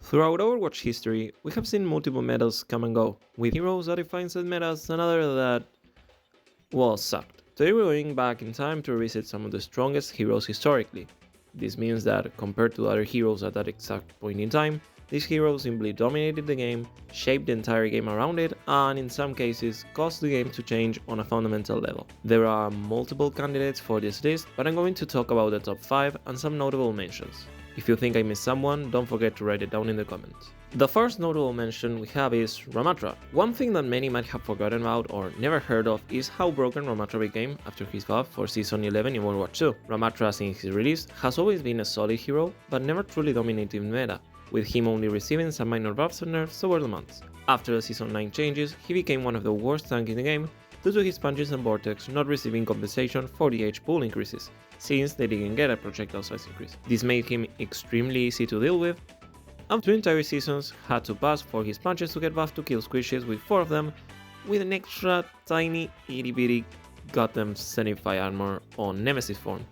Throughout Overwatch history, we have seen multiple metas come and go, with heroes that define said metas and other that, well, sucked. Today we're going back in time to revisit some of the strongest heroes historically. This means that, compared to other heroes at that exact point in time, these heroes simply dominated the game, shaped the entire game around it, and in some cases, caused the game to change on a fundamental level. There are multiple candidates for this list, but I'm going to talk about the top 5 and some notable mentions. If you think I missed someone, don't forget to write it down in the comments. The first notable mention we have is Ramattra. One thing that many might have forgotten about or never heard of is how broken Ramattra became after his buff for Season 11 in Overwatch 2. Ramattra since his release has always been a solid hero, but never truly dominated meta, with him only receiving some minor buffs and nerfs over the months. After the Season 9 changes, he became one of the worst tanks in the game due to his punches and vortex not receiving compensation for the H pool increases, since they didn't get a projectile size increase. This made him extremely easy to deal with, and 2 entire seasons had to pass for his punches to get buffed to kill squishes with 4 of them, with an extra tiny itty bitty goddamn Zenify armor on Nemesis form,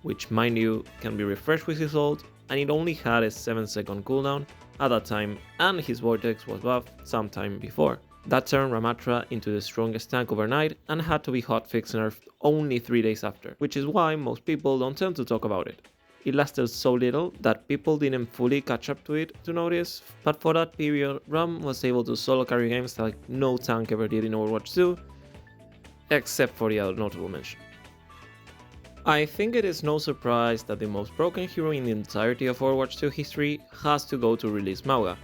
which mind you can be refreshed with his ult, and it only had a 7-second cooldown at that time, and his vortex was buffed sometime before. That turned Ramattra into the strongest tank overnight and had to be hotfix nerfed only 3 days after, which is why most people don't tend to talk about it. It lasted so little that people didn't fully catch up to it to notice, but for that period, Ram was able to solo carry games like no tank ever did in Overwatch 2, except for the other notable mention. I think it is no surprise that the most broken hero in the entirety of Overwatch 2 history has to go to release Mauga.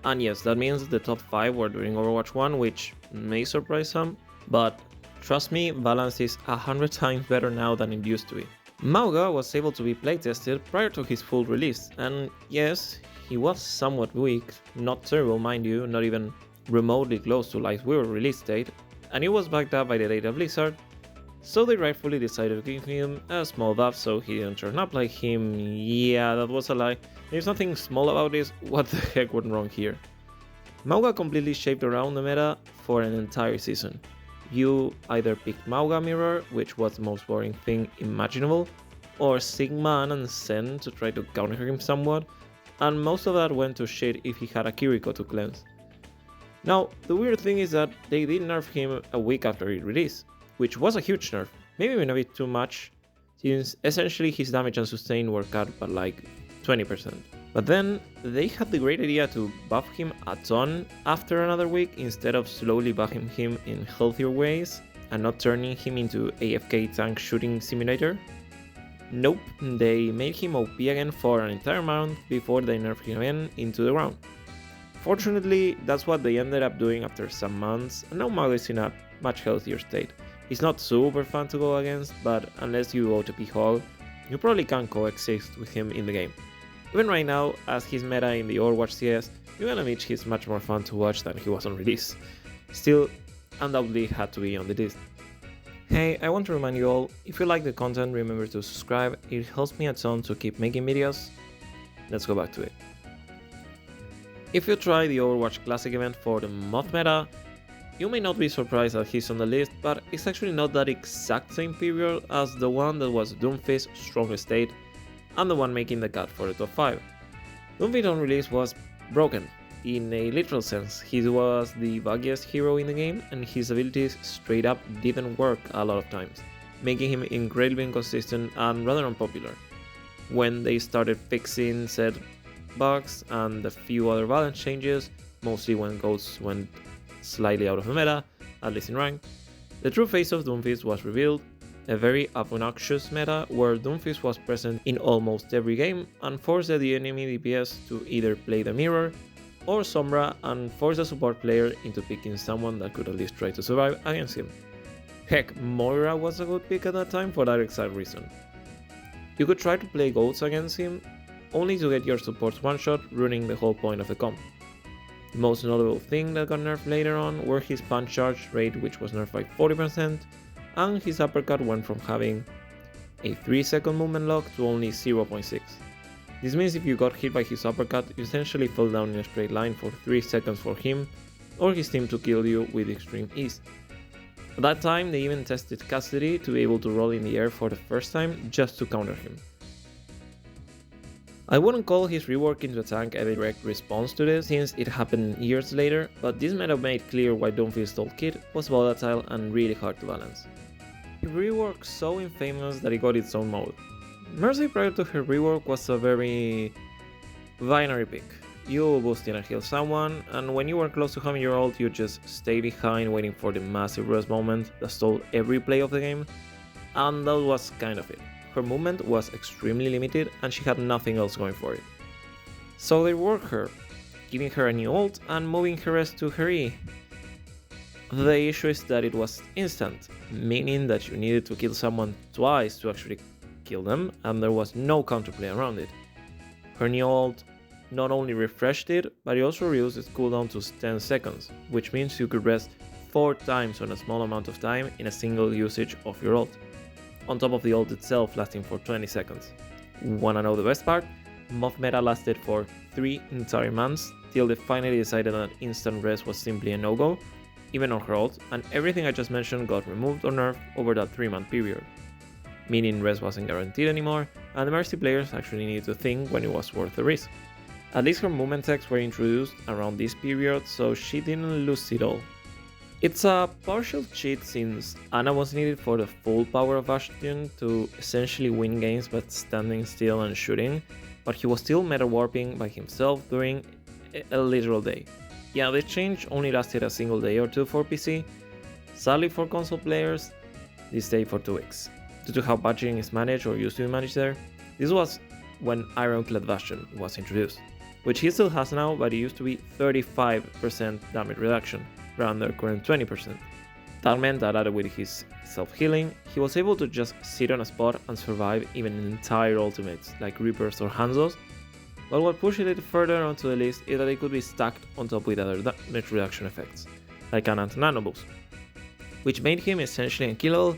And yes, that means the top 5 were during Overwatch 1, which may surprise some, but trust me, balance is 100 times better now than it used to be. Mauga was able to be playtested prior to his full release, and yes, he was somewhat weak, not terrible mind you, not even remotely close to Lifesteal release date, and it was backed up by the data Blizzard, so they rightfully decided to give him a small buff so he didn't turn up like him. Yeah, that was a lie. There's nothing small about this, what the heck went wrong here? Mauga completely shaped around the meta for an entire season. You either picked Mauga Mirror, which was the most boring thing imaginable, or Sigma and Zen to try to counter him somewhat, and most of that went to shit if he had a Kiriko to cleanse. Now, the weird thing is that they did nerf him a week after he released, which was a huge nerf, maybe even a bit too much, since essentially his damage and sustain were cut by like 20%. But then, they had the great idea to buff him a ton after another week instead of slowly buffing him in healthier ways and not turning him into AFK tank shooting simulator. Nope, they made him OP again for an entire month before they nerfed him again into the ground. Fortunately, that's what they ended up doing after some months, and now Mauga is in a much healthier state. He's not super fun to go against, but unless you go to P-Hog, you probably can't coexist with him in the game. Even right now, as his meta in the Overwatch CS, you gotta admit he's much more fun to watch than he was on release. Still, undoubtedly had to be on the list. Hey, I want to remind you all, if you like the content, remember to subscribe, it helps me a ton to keep making videos. Let's go back to it. If you try the Overwatch Classic event for the moth meta, you may not be surprised that he's on the list, but it's actually not that exact same period as the one that was Doomfist's strongest state, and the one making the cut for the top 5. Doomfist on release was broken, in a literal sense. He was the buggiest hero in the game, and his abilities straight up didn't work a lot of times, making him incredibly inconsistent and rather unpopular. When they started fixing said bugs and a few other balance changes, mostly when Ghosts went slightly out of the meta, at least in rank, the true face of Doomfist was revealed, a very obnoxious meta where Doomfist was present in almost every game and forced the enemy DPS to either play the mirror or Sombra and force the support player into picking someone that could at least try to survive against him. Heck, Moira was a good pick at that time for that exact reason. You could try to play Ghosts against him, only to get your supports one-shot, ruining the whole point of the comp. The most notable thing that got nerfed later on were his punch charge rate, which was nerfed by 40%, and his uppercut went from having a 3-second movement lock to only 0.6. This means if you got hit by his uppercut, you essentially fell down in a straight line for 3 seconds for him or his team to kill you with extreme ease. At that time, they even tested Cassidy to be able to roll in the air for the first time just to counter him. I wouldn't call his rework into a tank a direct response to this, since it happened years later, but this meta made clear why Doomfist's old kit was volatile and really hard to balance. He reworked so infamous that it got its own mode. Mercy prior to her rework was a very binary pick. You boost in and heal someone, and when you were close to having your ult, you just stay behind waiting for the massive burst moment that stole every play of the game, and that was kind of it. Her movement was extremely limited and she had nothing else going for it. So they reworked her, giving her a new ult and moving her rest to her E. The issue is that it was instant, meaning that you needed to kill someone twice to actually kill them, and there was no counterplay around it. Her new ult not only refreshed it, but it also reduced its cooldown to 10 seconds, which means you could rest 4 times on a small amount of time in a single usage of your ult, on top of the ult itself lasting for 20 seconds. Wanna know the best part? Mob meta lasted for 3 entire months, till they finally decided that instant rest was simply a no-go, even on her ult, and everything I just mentioned got removed or nerfed over that 3-month period. Meaning rest wasn't guaranteed anymore, and the Mercy players actually needed to think when it was worth the risk. At least her movement techs were introduced around this period, so she didn't lose it all. It's a partial cheat since Ana was needed for the full power of Bastion to essentially win games by standing still and shooting, but he was still meta warping by himself during a literal day. Yeah, the change only lasted a single day or two for PC. Sadly for console players, this stayed for 2 weeks. Due to how budgeting is managed or used to be managed there, this was when Ironclad Bastion was introduced, which he still has now, but it used to be 35% damage reduction, around their current 20%. That meant that added with his self-healing, he was able to just sit on a spot and survive even in entire ultimates like Reapers or Hanzos, but what pushed it further onto the list is that it could be stacked on top with other damage reduction effects, like an anti-nano boost, which made him essentially unkillable,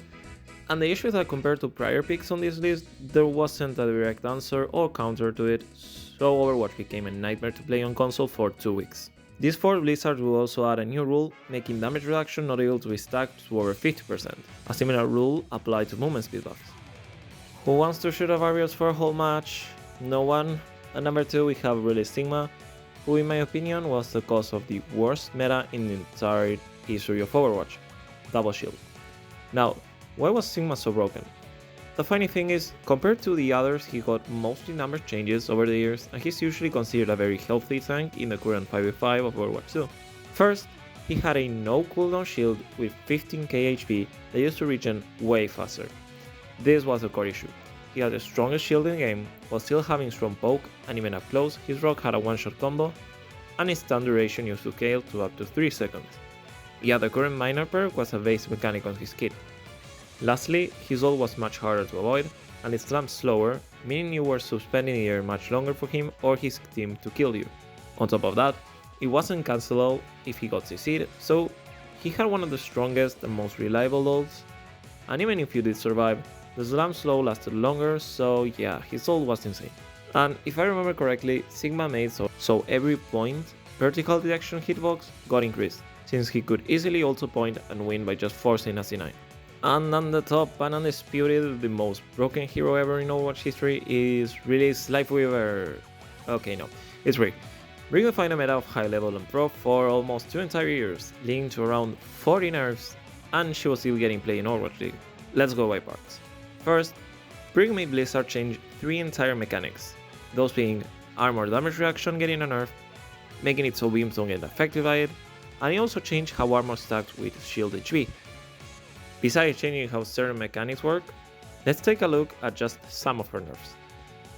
and the issue is that compared to prior picks on this list, there wasn't a direct answer or counter to it, so Overwatch became a nightmare to play on console for 2 weeks. This forced Blizzard will also add a new rule, making damage reduction not able to be stacked to over 50%. A similar rule applied to movement speed buffs. Who wants to shoot a Varios for a whole match? No one. At number 2 we have really Sigma, who in my opinion was the cause of the worst meta in the entire history of Overwatch, Double Shield. Now, why was Sigma so broken? The funny thing is, compared to the others, he got mostly number changes over the years, and he's usually considered a very healthy tank in the current 5v5 of Overwatch 2. First, he had a no cooldown shield with 15k HP that used to regen way faster. This was the core issue. He had the strongest shield in the game, while still having strong poke, and even up close, his rock had a one-shot combo, and his stun duration used to scale to up to 3 seconds. Yeah, the current minor perk was a base mechanic on his kit. Lastly, his ult was much harder to avoid, and his slam slower, meaning you were suspending the air much longer for him or his team to kill you. On top of that, it wasn't cancelable if he got CC'd, so he had one of the strongest and most reliable ults, and even if you did survive, the slam slow lasted longer, so yeah, his ult was insane. And if I remember correctly, Sigma made so every point vertical detection hitbox got increased, since he could easily also point and win by just forcing a C9. And on the top and undisputed, the most broken hero ever in Overwatch history is really Lifeweaver. Okay, no, it's Rick. Rick defined a meta of high level and pro for almost 2 entire years, leading to around 40 nerfs, and she was still getting play in Overwatch League. Let's go by parts. First, Rick made Blizzard change 3 entire mechanics, those being armor damage reduction getting a nerf, making it so beams don't get affected by it, and he also changed how armor stacked with shield HP. Besides changing how certain mechanics work, let's take a look at just some of her nerfs.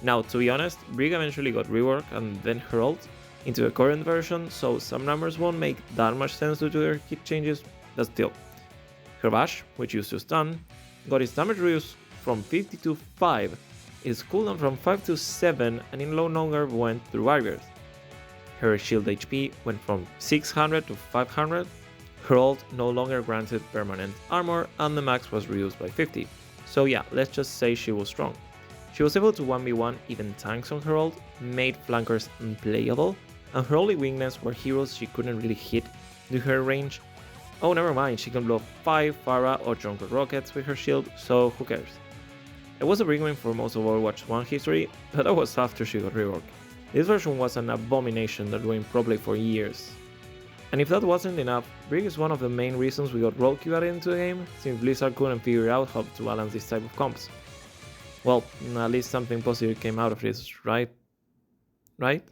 Now, to be honest, Brig eventually got reworked and then her ult into the current version, so some numbers won't make that much sense due to her kit changes, but still. Her Bash, which used to stun, got its damage reduced from 50 to 5, its cooldown from 5 to 7, and in low longer went through barriers. Her shield HP went from 600 to 500, her ult no longer granted permanent armor, and the max was reduced by 50. So yeah, let's just say she was strong. She was able to 1v1 even tanks on her ult, made flankers unplayable, and her only weakness were heroes she couldn't really hit due to her range. Oh, never mind, she can blow 5 Pharah or Junkrat rockets with her shield, so who cares. It was a big win for most of Overwatch 1 history, but that was after she got reworked. This version was an abomination that went probably for years. And if that wasn't enough, Brig is one of the main reasons we got roll queue added into the game, since Blizzard couldn't figure out how to balance this type of comps. Well, at least something positive came out of this, right? Right?